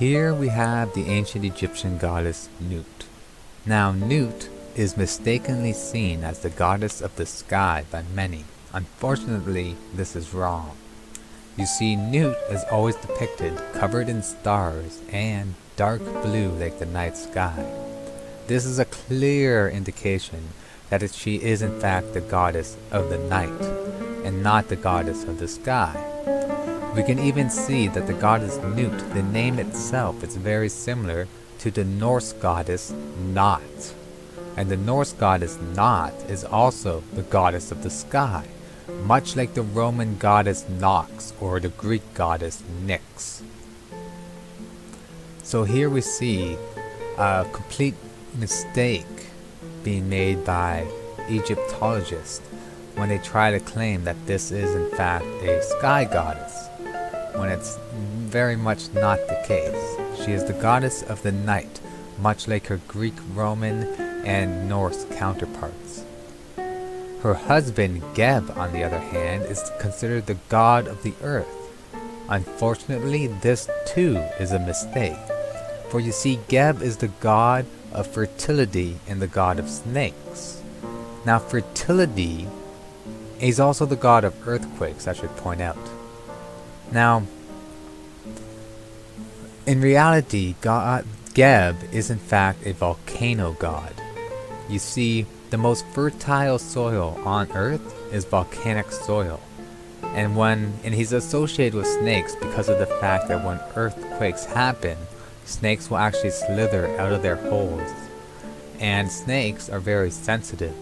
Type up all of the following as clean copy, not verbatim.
Here we have the ancient Egyptian goddess Nut. Now Nut is mistakenly seen as the goddess of the sky by many. Unfortunately, this is wrong. You see, Nut is always depicted covered in stars and dark blue like the night sky. This is a clear indication that she is in fact the goddess of the night and not the goddess of the sky. We can even see that the goddess Nut, the name itself, is very similar to the Norse goddess Nat. And the Norse goddess Nat is also the goddess of the sky, much like the Roman goddess Nox or the Greek goddess Nyx. So here we see a complete mistake being made by Egyptologists when they try to claim that this is in fact a sky goddess, when it's very much not the case. She is the goddess of the night, much like her Greek, Roman, and Norse counterparts. Her husband, Geb, on the other hand, is considered the god of the earth. Unfortunately, this too is a mistake, for you see, Geb is the god of fertility and the god of snakes. Now, fertility is also the god of earthquakes, I should point out. Now, in reality, Geb is in fact a volcano god. You see, the most fertile soil on Earth is volcanic soil. And he's associated with snakes because of the fact that when earthquakes happen, snakes will actually slither out of their holes. And snakes are very sensitive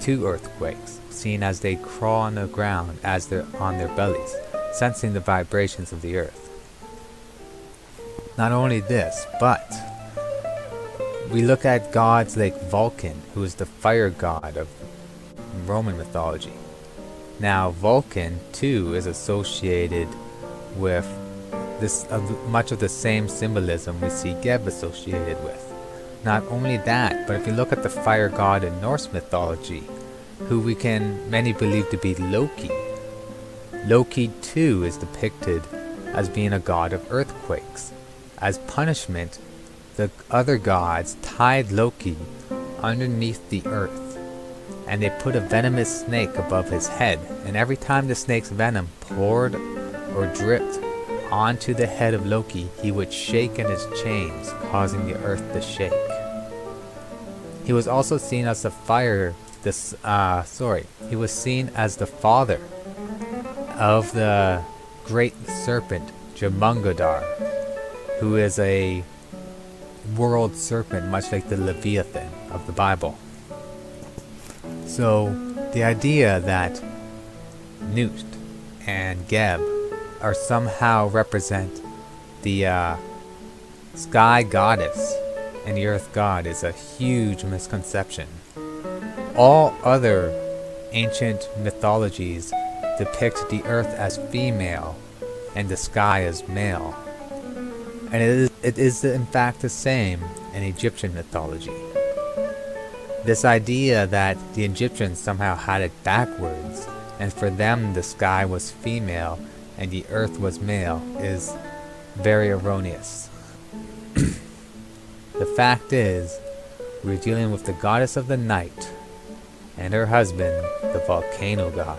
to earthquakes, seen as they crawl on the ground as they're on their bellies, sensing the vibrations of the earth. Not only this, but we look at gods like Vulcan, who is the fire god of Roman mythology. Now, Vulcan too is associated with this much of the same symbolism we see Geb associated with. Not only that, but if you look at the fire god in Norse mythology, who many believe to be Loki. Loki too is depicted as being a god of earthquakes. As punishment, the other gods tied Loki underneath the earth, and they put a venomous snake above his head, and every time the snake's venom poured or dripped onto the head of Loki, he would shake in his chains, causing the earth to shake. He was also seen as he was seen as the father of the great serpent Jemungandar, who is a world serpent much like the Leviathan of the Bible. So the idea that Nut and Geb are somehow represent the sky goddess and the earth god is a huge misconception. All other ancient mythologies depict the earth as female and the sky as male. And it is in fact the same in Egyptian mythology. This idea that the Egyptians somehow had it backwards, and for them the sky was female and the earth was male, is very erroneous. The fact is, we're dealing with the goddess of the night and her husband, the volcano god.